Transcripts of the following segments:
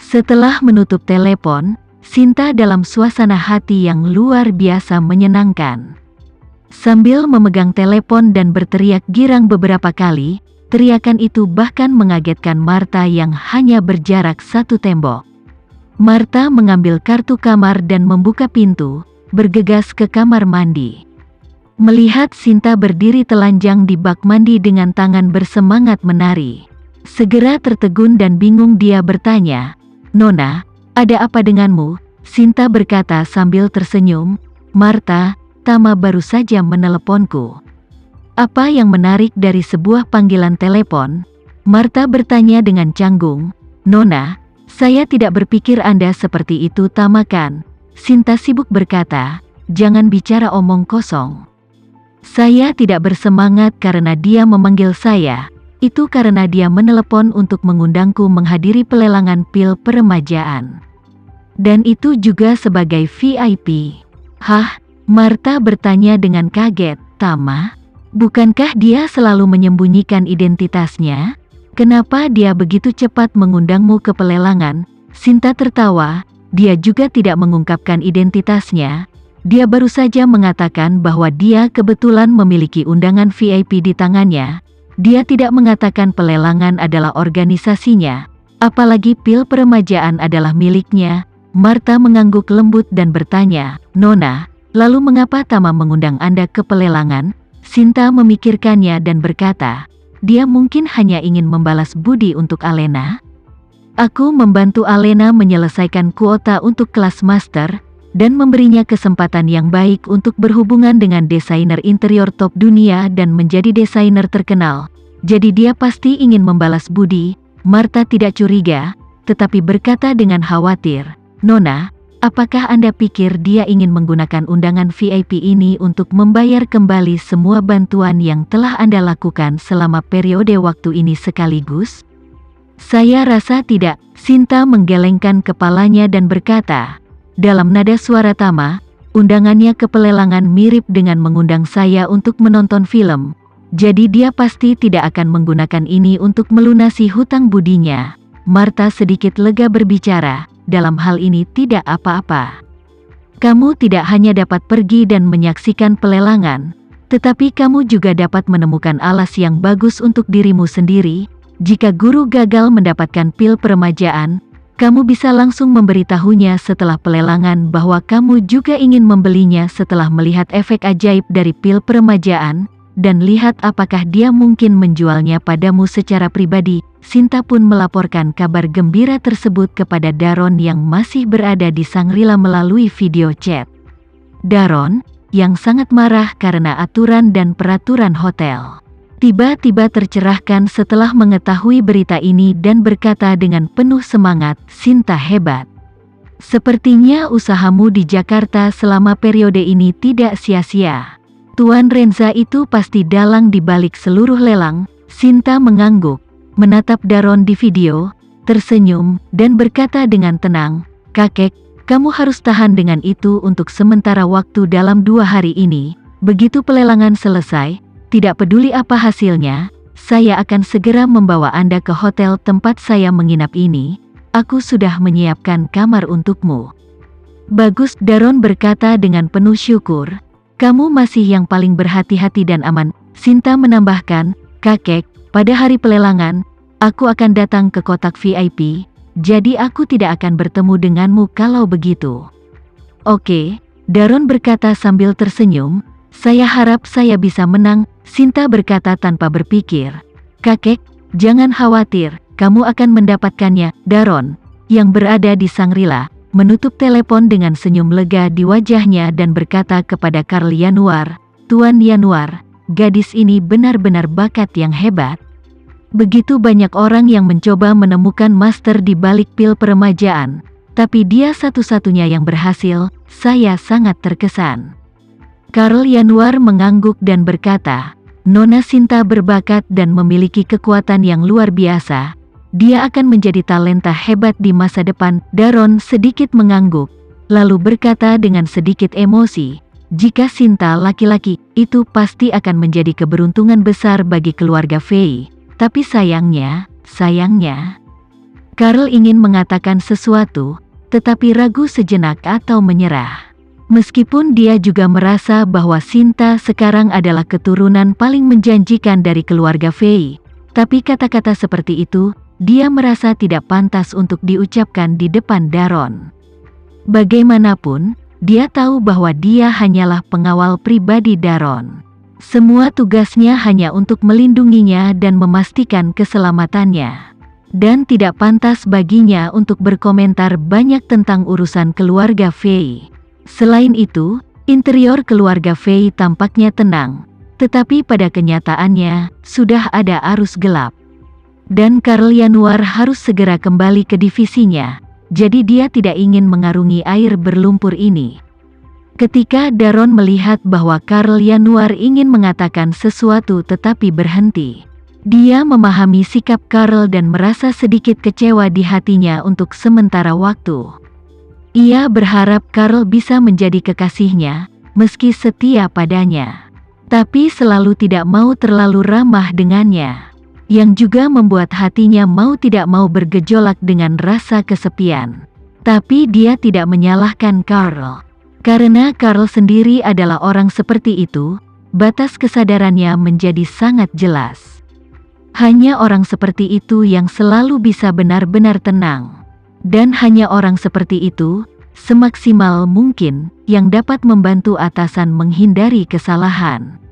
Setelah menutup telepon, Sinta dalam suasana hati yang luar biasa menyenangkan. Sambil memegang telepon dan berteriak girang beberapa kali, teriakan itu bahkan mengagetkan Martha yang hanya berjarak satu tembok. Martha mengambil kartu kamar dan membuka pintu, bergegas ke kamar mandi. Melihat Sinta berdiri telanjang di bak mandi dengan tangan bersemangat menari, segera tertegun dan bingung dia bertanya, "Nona, ada apa denganmu?" Sinta berkata sambil tersenyum, "Martha, Tama baru saja meneleponku." "Apa yang menarik dari sebuah panggilan telepon?" Martha bertanya dengan canggung. "Nona, saya tidak berpikir Anda seperti itu, Tama kan?" Sinta sibuk berkata, "Jangan bicara omong kosong. Saya tidak bersemangat karena dia memanggil saya. Itu karena dia menelepon untuk mengundangku menghadiri pelelangan pil peremajaan. Dan itu juga sebagai VIP." "Hah?" Martha bertanya dengan kaget. "Tama? Bukankah dia selalu menyembunyikan identitasnya? Kenapa dia begitu cepat mengundangmu ke pelelangan?" Sinta tertawa. Dia juga tidak mengungkapkan identitasnya. Dia baru saja mengatakan bahwa dia kebetulan memiliki undangan VIP di tangannya. Dia tidak mengatakan pelelangan adalah organisasinya, apalagi pil peremajaan adalah miliknya. Martha mengangguk lembut dan bertanya, "Nona, lalu mengapa Tama mengundang Anda ke pelelangan?" Sinta memikirkannya dan berkata, "Dia mungkin hanya ingin membalas budi untuk Alena. Aku membantu Alena menyelesaikan kuota untuk kelas master, dan memberinya kesempatan yang baik untuk berhubungan dengan desainer interior top dunia dan menjadi desainer terkenal. Jadi dia pasti ingin membalas budi." Martha tidak curiga, tetapi berkata dengan khawatir, "Nona, apakah Anda pikir dia ingin menggunakan undangan VIP ini untuk membayar kembali semua bantuan yang telah Anda lakukan selama periode waktu ini sekaligus?" "Saya rasa tidak." Sinta menggelengkan kepalanya dan berkata, dalam nada suara Tama, "Undangannya ke pelelangan mirip dengan mengundang saya untuk menonton film. Jadi dia pasti tidak akan menggunakan ini untuk melunasi hutang budinya." Martha sedikit lega berbicara, "Dalam hal ini tidak apa-apa. Kamu tidak hanya dapat pergi dan menyaksikan pelelangan, tetapi kamu juga dapat menemukan alas yang bagus untuk dirimu sendiri. Jika guru gagal mendapatkan pil peremajaan, kamu bisa langsung memberitahunya setelah pelelangan bahwa kamu juga ingin membelinya setelah melihat efek ajaib dari pil peremajaan, dan lihat apakah dia mungkin menjualnya padamu secara pribadi." Sinta pun melaporkan kabar gembira tersebut kepada Daron yang masih berada di Shangri-La melalui video chat. Daron, yang sangat marah karena aturan dan peraturan hotel, tiba-tiba tercerahkan setelah mengetahui berita ini dan berkata dengan penuh semangat, "Sinta hebat. Sepertinya usahamu di Jakarta selama periode ini tidak sia-sia. Tuan Renza itu pasti dalang di balik seluruh lelang." Sinta mengangguk, menatap Daron di video, tersenyum, dan berkata dengan tenang, "Kakek, kamu harus tahan dengan itu untuk sementara waktu dalam 2 hari ini. Begitu pelelangan selesai, tidak peduli apa hasilnya, saya akan segera membawa Anda ke hotel tempat saya menginap ini. Aku sudah menyiapkan kamar untukmu." "Bagus," Daron berkata dengan penuh syukur. "Kamu masih yang paling berhati-hati dan aman." Sinta menambahkan, "Kakek, pada hari pelelangan, aku akan datang ke kotak VIP, jadi aku tidak akan bertemu denganmu kalau begitu." "Oke," Daron berkata sambil tersenyum, "saya harap saya bisa menang." Sinta berkata tanpa berpikir, "Kakek, jangan khawatir, kamu akan mendapatkannya." Daron, yang berada di Shangri-La, menutup telepon dengan senyum lega di wajahnya dan berkata kepada Karl Yanuar, "Tuan Yanuar, gadis ini benar-benar bakat yang hebat. Begitu banyak orang yang mencoba menemukan master di balik pil peremajaan, tapi dia satu-satunya yang berhasil. Saya sangat terkesan." Karl Yanuar mengangguk dan berkata, "Nona Sinta berbakat dan memiliki kekuatan yang luar biasa. Dia akan menjadi talenta hebat di masa depan." Daron sedikit mengangguk, lalu berkata dengan sedikit emosi, "Jika Sinta laki-laki, itu pasti akan menjadi keberuntungan besar bagi keluarga Fei. Tapi sayangnya, Karl ingin mengatakan sesuatu, tetapi ragu sejenak atau menyerah. Meskipun dia juga merasa bahwa Sinta sekarang adalah keturunan paling menjanjikan dari keluarga Fei, tapi kata-kata seperti itu, dia merasa tidak pantas untuk diucapkan di depan Daron. Bagaimanapun, dia tahu bahwa dia hanyalah pengawal pribadi Daron. Semua tugasnya hanya untuk melindunginya dan memastikan keselamatannya. Dan tidak pantas baginya untuk berkomentar banyak tentang urusan keluarga Fei. Selain itu, interior keluarga Fei tampaknya tenang, tetapi pada kenyataannya, sudah ada arus gelap. Dan Karl Yanuar harus segera kembali ke divisinya, jadi dia tidak ingin mengarungi air berlumpur ini. Ketika Daron melihat bahwa Karl Yanuar ingin mengatakan sesuatu tetapi berhenti, dia memahami sikap Karl dan merasa sedikit kecewa di hatinya untuk sementara waktu. Ia berharap Karl bisa menjadi kekasihnya, meski setia padanya. Tapi selalu tidak mau terlalu ramah dengannya, yang juga membuat hatinya mau tidak mau bergejolak dengan rasa kesepian. Tapi dia tidak menyalahkan Karl. Karena Karl sendiri adalah orang seperti itu, batas kesadarannya menjadi sangat jelas. Hanya orang seperti itu yang selalu bisa benar-benar tenang. Dan hanya orang seperti itu, semaksimal mungkin, yang dapat membantu atasan menghindari kesalahan.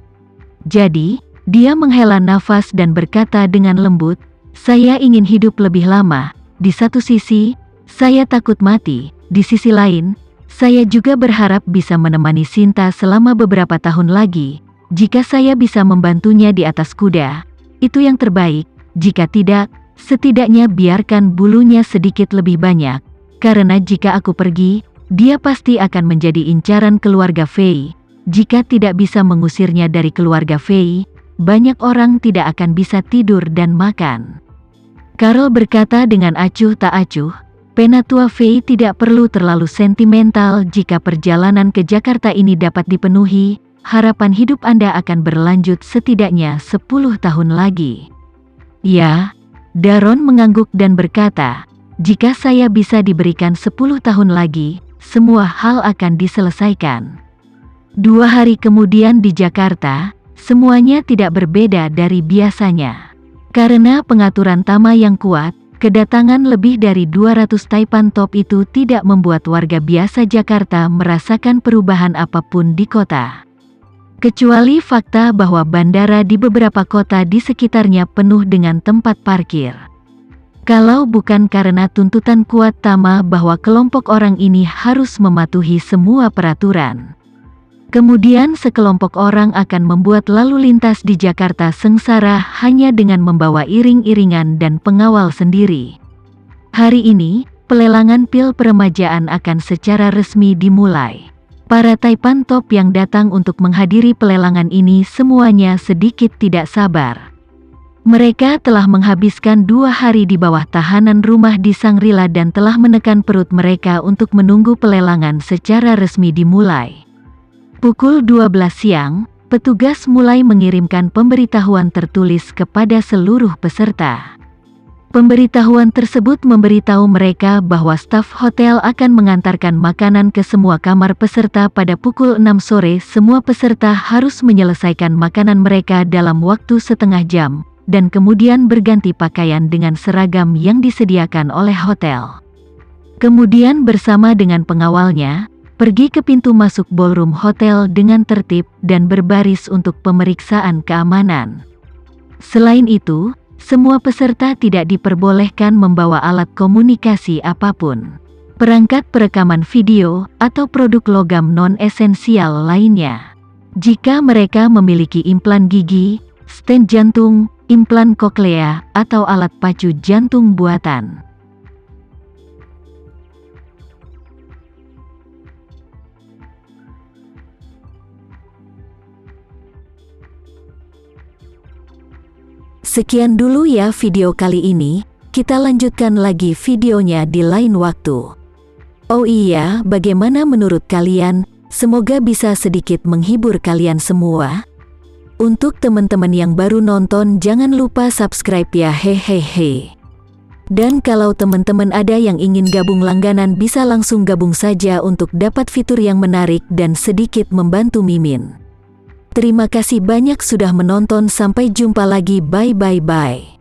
Jadi, dia menghela nafas dan berkata dengan lembut, "Saya ingin hidup lebih lama. Di satu sisi, saya takut mati. Di sisi lain, saya juga berharap bisa menemani Sinta selama beberapa tahun lagi. Jika saya bisa membantunya di atas kuda, itu yang terbaik. Jika tidak, setidaknya biarkan bulunya sedikit lebih banyak. Karena jika aku pergi, dia pasti akan menjadi incaran keluarga Fei. Jika tidak bisa mengusirnya dari keluarga Fei, banyak orang tidak akan bisa tidur dan makan." Karl berkata dengan acuh tak acuh, "Penatua Fei tidak perlu terlalu sentimental jika perjalanan ke Jakarta ini dapat dipenuhi. Harapan hidup Anda akan berlanjut setidaknya 10 tahun lagi." "Ya," Daron mengangguk dan berkata, "jika saya bisa diberikan 10 tahun lagi, semua hal akan diselesaikan." 2 hari kemudian di Jakarta, semuanya tidak berbeda dari biasanya. Karena pengaturan Tama yang kuat, kedatangan lebih dari 200 Taipan Top itu tidak membuat warga biasa Jakarta merasakan perubahan apapun di kota. Kecuali fakta bahwa bandara di beberapa kota di sekitarnya penuh dengan tempat parkir. Kalau bukan karena tuntutan kuat Tama bahwa kelompok orang ini harus mematuhi semua peraturan, kemudian sekelompok orang akan membuat lalu lintas di Jakarta sengsara hanya dengan membawa iring-iringan dan pengawal sendiri. Hari ini, pelelangan pil peremajaan akan secara resmi dimulai. Para Taipan Top yang datang untuk menghadiri pelelangan ini semuanya sedikit tidak sabar. Mereka telah menghabiskan 2 hari di bawah tahanan rumah di Shangri-La dan telah menekan perut mereka untuk menunggu pelelangan secara resmi dimulai. Pukul 12 siang, petugas mulai mengirimkan pemberitahuan tertulis kepada seluruh peserta. Pemberitahuan tersebut memberitahu mereka bahwa staf hotel akan mengantarkan makanan ke semua kamar peserta pada pukul 6 sore. Semua peserta harus menyelesaikan makanan mereka dalam waktu setengah jam, dan kemudian berganti pakaian dengan seragam yang disediakan oleh hotel. Kemudian bersama dengan pengawalnya, pergi ke pintu masuk ballroom hotel dengan tertib dan berbaris untuk pemeriksaan keamanan. Selain itu, semua peserta tidak diperbolehkan membawa alat komunikasi apapun, perangkat perekaman video, atau produk logam non-esensial lainnya. Jika mereka memiliki implan gigi, stent jantung, implan koklea, atau alat pacu jantung buatan. Sekian dulu ya video kali ini, kita lanjutkan lagi videonya di lain waktu. Oh iya, bagaimana menurut kalian? Semoga bisa sedikit menghibur kalian semua. Untuk teman-teman yang baru nonton, jangan lupa subscribe ya, hehehe. Dan kalau teman-teman ada yang ingin gabung langganan bisa langsung gabung saja untuk dapat fitur yang menarik dan sedikit membantu Mimin. Terima kasih banyak sudah menonton, sampai jumpa lagi, bye.